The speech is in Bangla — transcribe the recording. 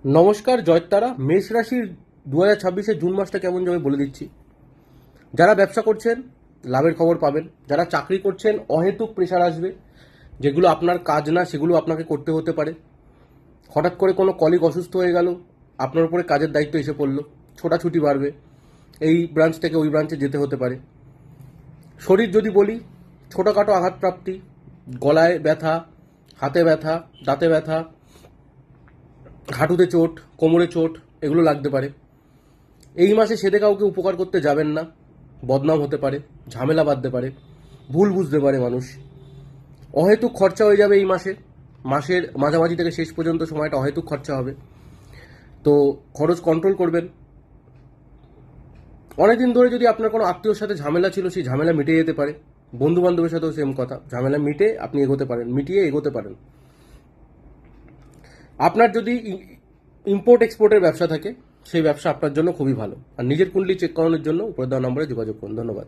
নমস্কার, জয়তারা। মেষ রাশির 2026-এর জুন মাসটা কেমন যাবে বলে দিচ্ছি। যারা ব্যবসা করছেন লাভের খবর পাবেন, যারা চাকরি করছেন অহেতুক প্রেশার আসবে, যেগুলো আপনার কাজ না সেগুলো আপনাকে করতে হতে পারে। হঠাৎ করে কোনো কলিগ অসুস্থ হয়ে গেল, আপনার উপরে কাজের দায়িত্ব এসে পড়লো, ছোটাছুটি বাড়বে, এই ব্রাঞ্চ থেকে ওই ব্রাঞ্চে যেতে হতে পারে। শরীর যদি বলি, ছোটোখাটো আঘাতপ্রাপ্তি, গলায় ব্যথা, হাতে ব্যথা, দাঁতে ব্যথা, হাঁটুতে চোট, কোমরে চোট, এগুলো লাগতে পারে। এই মাসে সেদে কাউকে উপকার করতে যাবেন না, বদনাম হতে পারে, ঝামেলা বাঁধতে পারে, ভুল বুঝতে পারে মানুষ। অহেতুক খরচা হয়ে যাবে এই মাসে, মাসের মাঝামাঝি থেকে শেষ পর্যন্ত সময়টা অহেতুক খরচা হবে, তো খরচ কন্ট্রোল করবেন। অনেকদিন ধরে যদি আপনার কোনো আত্মীয়র সাথে ঝামেলা ছিল, সেই ঝামেলা মিটে যেতে পারে। বন্ধু বান্ধবের সাথেও সেম কথা, ঝামেলা আপনি এগোতে পারেন, মিটিয়ে এগোতে পারেন। আপনার যদি ইম্পোর্ট এক্সপোর্টের ব্যবসা থাকে, সেই ব্যবসা আপনার জন্য খুবই ভালো। আর নিজের কুণ্ডলি চেক করানোর জন্য উপরে দেওয়া নম্বরে যোগাযোগ করুন। ধন্যবাদ।